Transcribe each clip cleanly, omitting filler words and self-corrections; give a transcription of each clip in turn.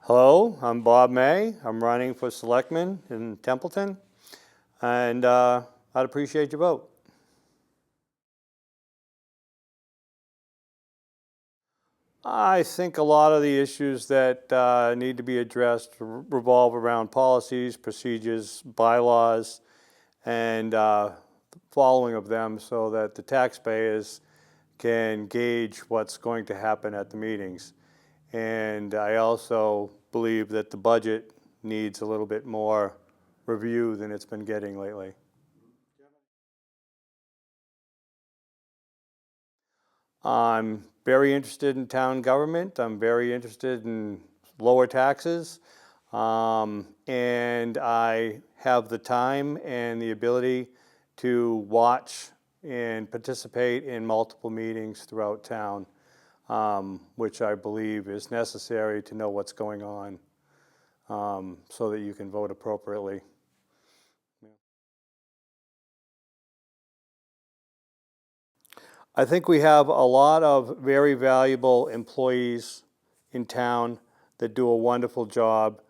Hello, I'm Bob May. I'm running for selectman in Templeton, and I'd appreciate your vote. I think a lot of the issues that need to be addressed revolve around policies, procedures, bylaws, and following of them so that the taxpayers can gauge what's going to happen at the meetings. And I also believe that the budget needs a little bit more review than it's been getting lately. I'm very interested in town government. I'm very interested in lower taxes. And I have the time and the ability to watch and participate in multiple meetings throughout town, which I believe is necessary to know what's going on, so that you can vote appropriately. I think we have a lot of very valuable employees in town that do a wonderful job.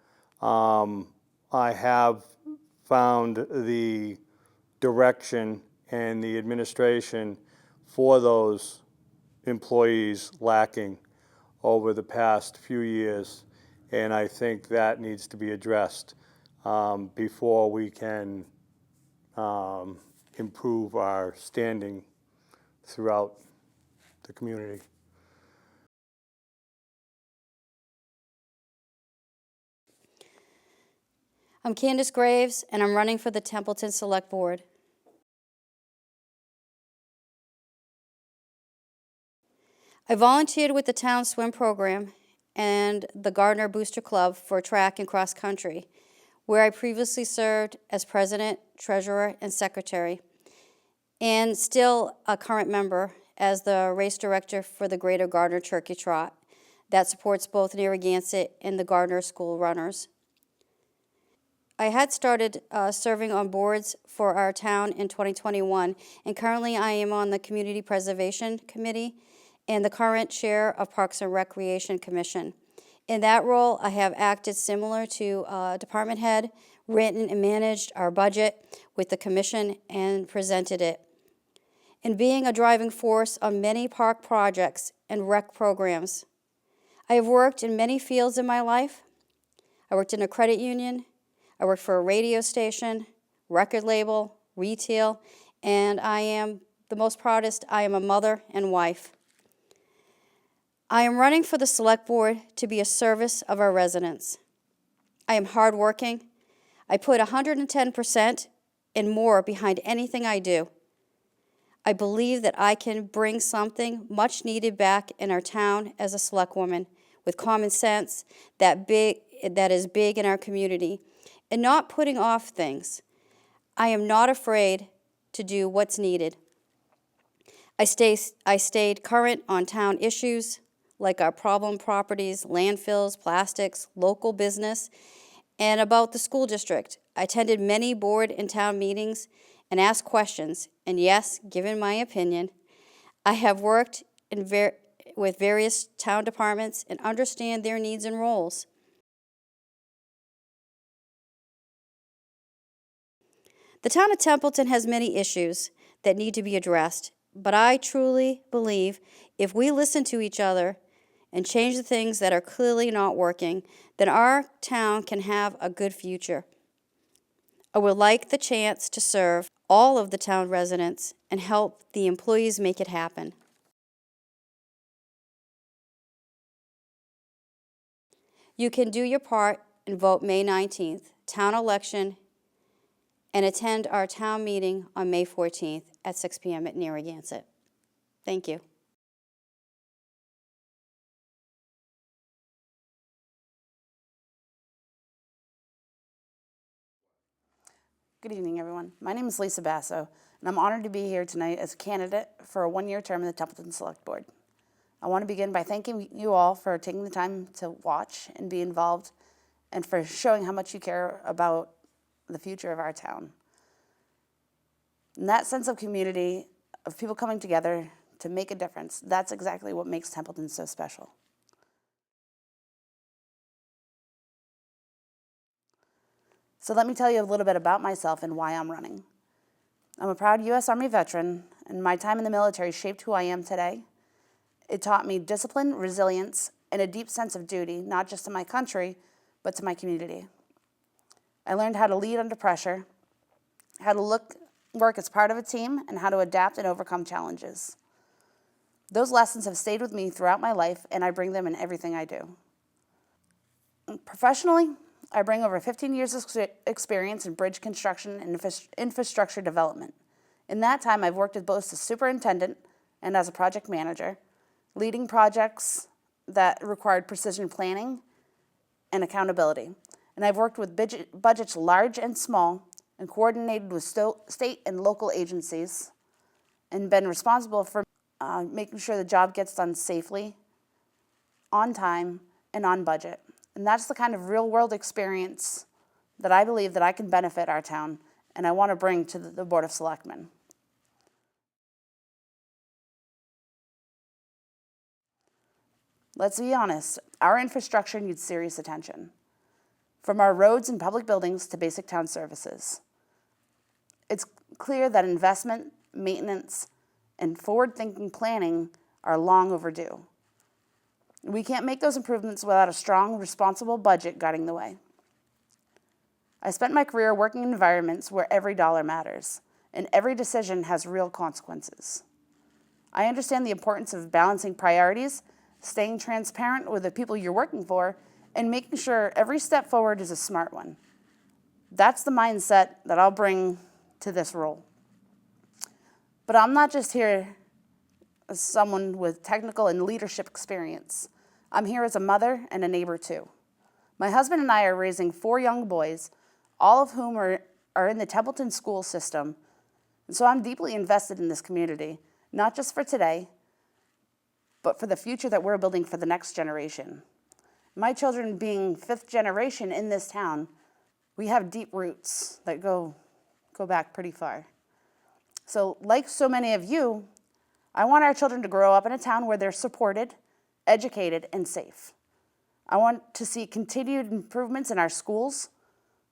I have found the direction and the administration for those employees lacking over the past few years, and I think that needs to be addressed before we can improve our standing throughout the community. I'm Candace Graves, and I'm running for the Templeton Select Board. I volunteered with the town swim program and the Gardner Booster Club for track and cross country, where I previously served as president, treasurer, and secretary, and still a current member as the race director for the Greater Gardner Turkey Trot that supports both Narragansett and the Gardner School Runners. I had started serving on boards for our town in 2021, and currently I am on the Community Preservation Committee and the current chair of Parks and Recreation Commission. In that role, I have acted similar to department head, written and managed our budget with the commission and presented it. And being a driving force on many park projects and rec programs. I have worked in many fields in my life. I worked in a credit union, I worked for a radio station, record label, retail, and I am the most proudest, I am a mother and wife. I am running for the select board to be a service of our residents. I am hardworking. I put 110% and more behind anything I do. I believe that I can bring something much needed back in our town as a select woman with common sense that is big in our community and not putting off things. I am not afraid to do what's needed. I stayed current on town issues like our problem properties, landfills, plastics, local business, and about the school district. I attended many board and town meetings and asked questions, and yes, given my opinion, I have worked with various town departments and understand their needs and roles. The town of Templeton has many issues that need to be addressed, but I truly believe if we listen to each other and change the things that are clearly not working, then our town can have a good future. I would like the chance to serve all of the town residents and help the employees make it happen. You can do your part and vote May 19th, town election, and attend our town meeting on May 14th at 6 p.m. at Narragansett. Thank you. Good evening, everyone. My name is Lisa Basso, and I'm honored to be here tonight as a candidate for a one-year term in the Templeton Select Board. I want to begin by thanking you all for taking the time to watch and be involved, and for showing how much you care about the future of our town. And that sense of community, of people coming together to make a difference, that's exactly what makes Templeton so special. So let me tell you a little bit about myself and why I'm running. I'm a proud U.S. Army veteran, and my time in the military shaped who I am today. It taught me discipline, resilience, and a deep sense of duty, not just to my country, but to my community. I learned how to lead under pressure, how to work as part of a team, and how to adapt and overcome challenges. Those lessons have stayed with me throughout my life, and I bring them in everything I do. Professionally, I bring over 15 years of experience in bridge construction and infrastructure development. In that time, I've worked as both a superintendent and as a project manager, leading projects that required precision planning and accountability. And I've worked with budgets large and small and coordinated with state and local agencies and been responsible for making sure the job gets done safely, on time, and on budget. And that's the kind of real-world experience that I believe that I can benefit our town and I want to bring to the Board of Selectmen. Let's be honest, our infrastructure needs serious attention. From our roads and public buildings to basic town services. It's clear that investment, maintenance, and forward-thinking planning are long overdue. We can't make those improvements without a strong, responsible budget guiding the way. I spent my career working in environments where every dollar matters, and every decision has real consequences. I understand the importance of balancing priorities, staying transparent with the people you're working for, and making sure every step forward is a smart one. That's the mindset that I'll bring to this role. But I'm not just here as someone with technical and leadership experience. I'm here as a mother and a neighbor too. My husband and I are raising 4 young boys, all of whom are in the Templeton school system. And so I'm deeply invested in this community, not just for today, but for the future that we're building for the next generation. My children being 5th generation in this town, we have deep roots that go back pretty far. So like so many of you, I want our children to grow up in a town where they're supported, educated, and safe. I want to see continued improvements in our schools,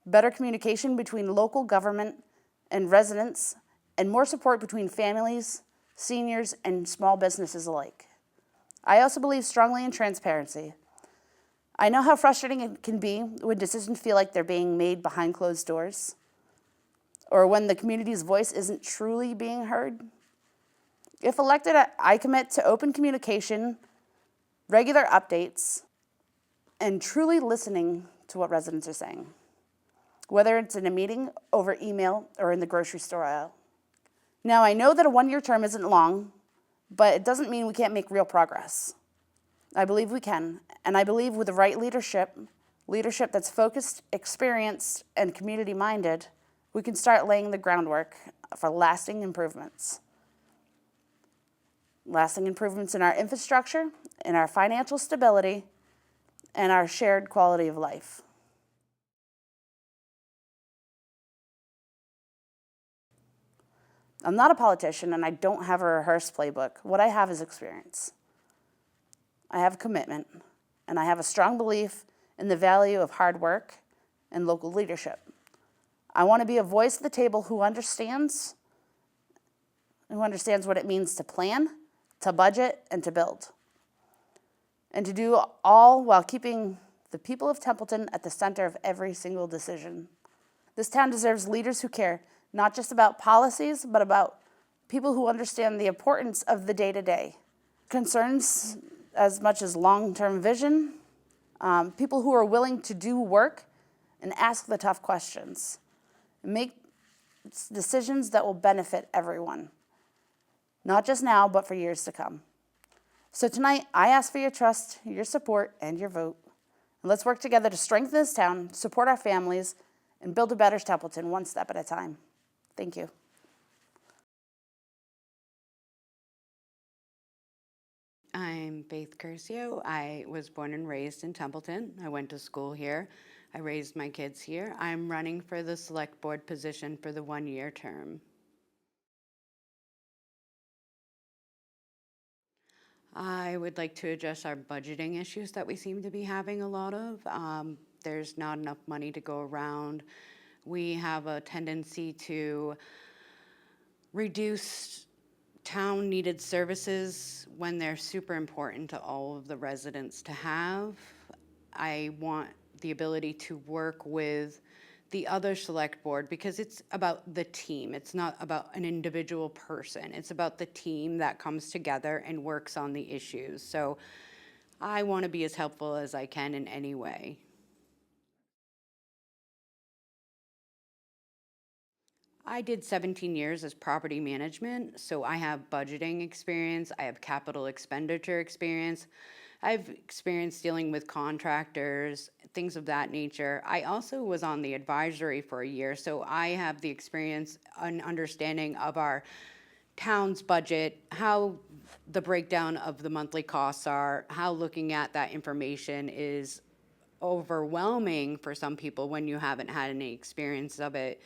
better communication between local government and residents, and more support between families, seniors, and small businesses alike. I also believe strongly in transparency. I know how frustrating it can be when decisions feel like they're being made behind closed doors, or when the community's voice isn't truly being heard. If elected, I commit to open communication, regular updates, and truly listening to what residents are saying, whether it's in a meeting, over email, or in the grocery store aisle. Now, I know that a 1-year term isn't long, but it doesn't mean we can't make real progress. I believe we can, and I believe with the right leadership that's focused, experienced, and community-minded, we can start laying the groundwork for lasting improvements. Lasting improvements in our infrastructure, in our financial stability, and our shared quality of life. I'm not a politician and I don't have a rehearsed playbook. What I have is experience. I have commitment, and I have a strong belief in the value of hard work and local leadership. I want to be a voice at the table who understands what it means to plan, to budget, and to build. And to do all while keeping the people of Templeton at the center of every single decision. This town deserves leaders who care, not just about policies, but about people who understand the importance of the day-to-day. Concerns as much as long-term vision, people who are willing to do work and ask the tough questions. Make decisions that will benefit everyone. Not just now, but for years to come. So tonight, I ask for your trust, your support, and your vote. And let's work together to strengthen this town, support our families, and build a better Templeton one step at a time. Thank you. I'm Faith Curtio. I was born and raised in Templeton. I went to school here. I raised my kids here. I'm running for the select board position for the 1-year term. I would like to address our budgeting issues that we seem to be having a lot of. There's not enough money to go around. We have a tendency to reduce town needed services when they're super important to all of the residents to have. I want the ability to work with the other select board because it's about the team. It's not about an individual person. It's about the team that comes together and works on the issues. So I want to be as helpful as I can in any way. I did 17 years as property management, so I have budgeting experience, I have capital expenditure experience, I've experienced dealing with contractors, things of that nature. I also was on the advisory for a year, so I have the experience and understanding of our town's budget, how the breakdown of the monthly costs are, how looking at that information is overwhelming for some people when you haven't had any experience of it.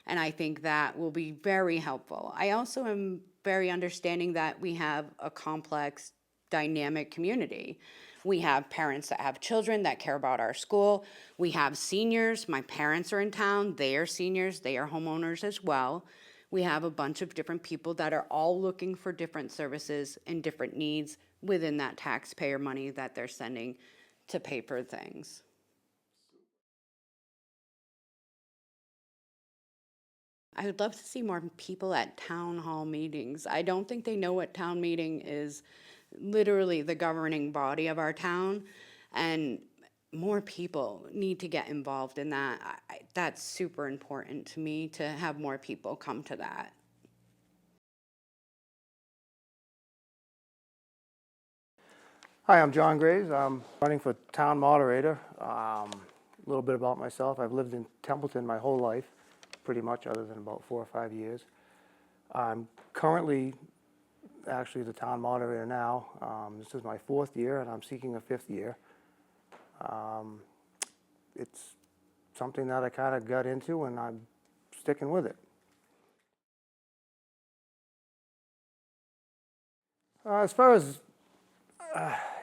And I think that will be very helpful. I also am very understanding that we have a complex, dynamic community. We have parents that have children that care about our school. We have seniors. My parents are in town. They are seniors. They are homeowners as well. We have a bunch of different people that are all looking for different services and different needs within that taxpayer money that they're sending to pay for things. I would love to see more people at town hall meetings. I don't think they know what town meeting is, literally the governing body of our town, and more people need to get involved in that. That's super important to me to have more people come to that. Hi, I'm John Graves. I'm running for town moderator. A little bit about myself. I've lived in Templeton my whole life, pretty much, other than about 4 or 5 years. I'm currently actually the town moderator now. This is my 4th year, and I'm seeking a 5th year. It's something that I kind of got into, and I'm sticking with it. As far as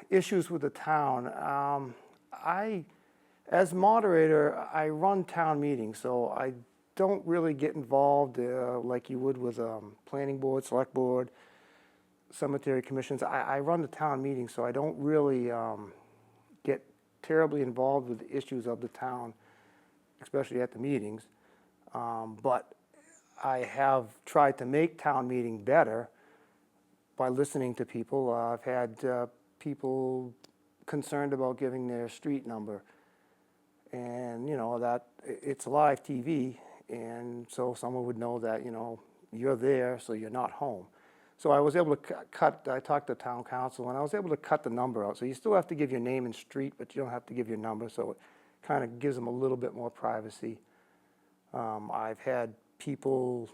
issues with the town, as moderator, I run town meetings, so I don't really get involved like you would with planning board, select board, cemetery commissions. I run the town meetings, so I don't really get terribly involved with the issues of the town, especially at the meetings. But I have tried to make town meeting better by listening to people. I've had people concerned about giving their street number, and you know that it's live TV, and so someone would know that you're there, so you're not home. So I was able to cut. I talked to town council, and I was able to cut the number out. So you still have to give your name and street, but you don't have to give your number. So it kind of gives them a little bit more privacy. I've had people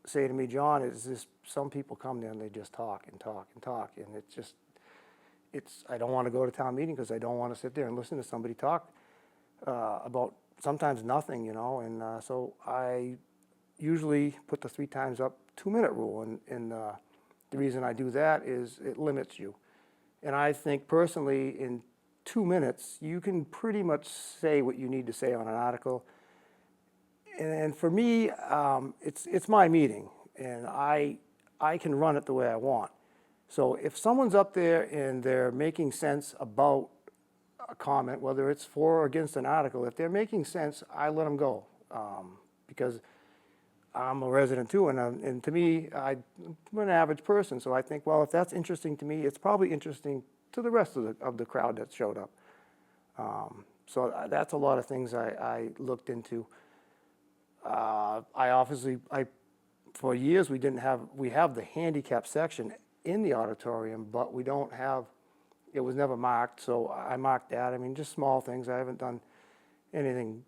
say to me, John, is this, some people come there and they just talk and talk and talk, and I don't want to go to town meeting because I don't want to sit there and listen to somebody talk about sometimes nothing, and so I usually put the 3 times up 2-minute rule, and the reason I do that is it limits you. And I think personally in 2 minutes you can pretty much say what you need to say on an article. And for me, it's my meeting, and I can run it the way I want. So if someone's up there and they're making sense about a comment, whether it's for or against an article, if they're making sense, I let them go, because I'm a resident too, and to me, I'm an average person, so I think, well, if that's interesting to me, it's probably interesting to the rest of the crowd that showed up. So that's a lot of things I looked into. For years we have the handicap section in the auditorium, but we don't have, it was never marked, so I marked that. I mean, just small things. I haven't done anything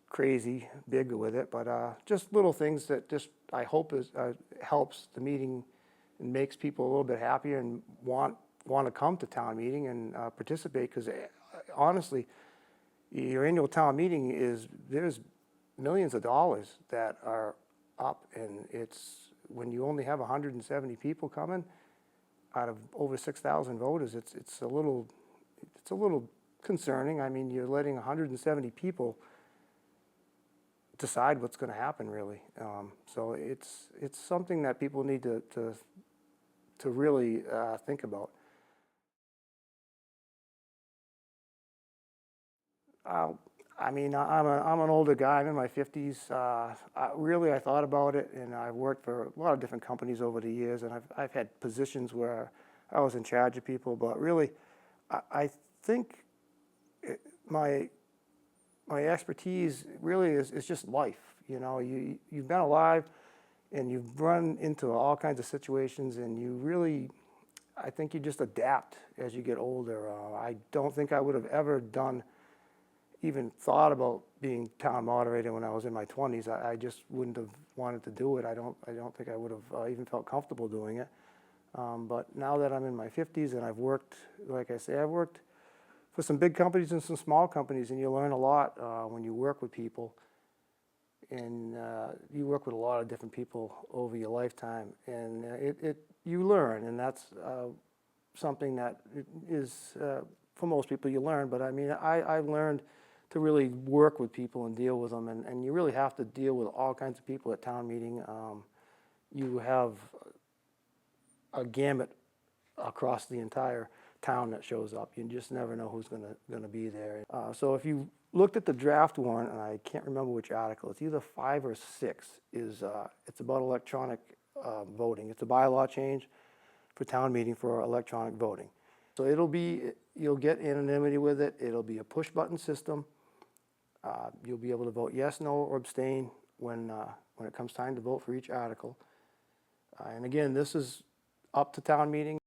crazy big with it, but just little things that just I hope helps the meeting and makes people a little bit happier and want to come to town meeting and participate, because honestly, your annual town meeting there's millions of dollars that are up, and it's when you only have 170 people coming out of over 6,000 voters, it's a little concerning. I mean, you're letting 170 people decide what's going to happen, really. So it's something that people need to really think about. I mean, I'm an older guy. I'm in my 50s. I thought about it, and I've worked for a lot of different companies over the years, and I've had positions where I was in charge of people. But really, I think my expertise really is just life. You know, you've been alive, and you've run into all kinds of situations, and you really, I think you just adapt as you get older. I don't think I would have ever even thought about being town moderator when I was in my 20s. I just wouldn't have wanted to do it. I don't think I would have even felt comfortable doing it. But now that I'm in my 50s and I've worked, like I say, I've worked for some big companies and some small companies, and you learn a lot when you work with people. And you work with a lot of different people over your lifetime, and you learn, and that's something that is for most people you learn. But I mean, I've learned to really work with people and deal with them, and you really have to deal with all kinds of people at town meeting. You have a gamut across the entire town that shows up. You just never know who's gonna be there. So if you looked at the draft warrant, and I can't remember which article, it's either 5 or 6, it's about electronic voting. It's a bylaw change for town meeting for electronic voting. So you'll get anonymity with it. It'll be a push button system. You'll be able to vote yes, no, or abstain when it comes time to vote for each article. And again, this is up to town meeting.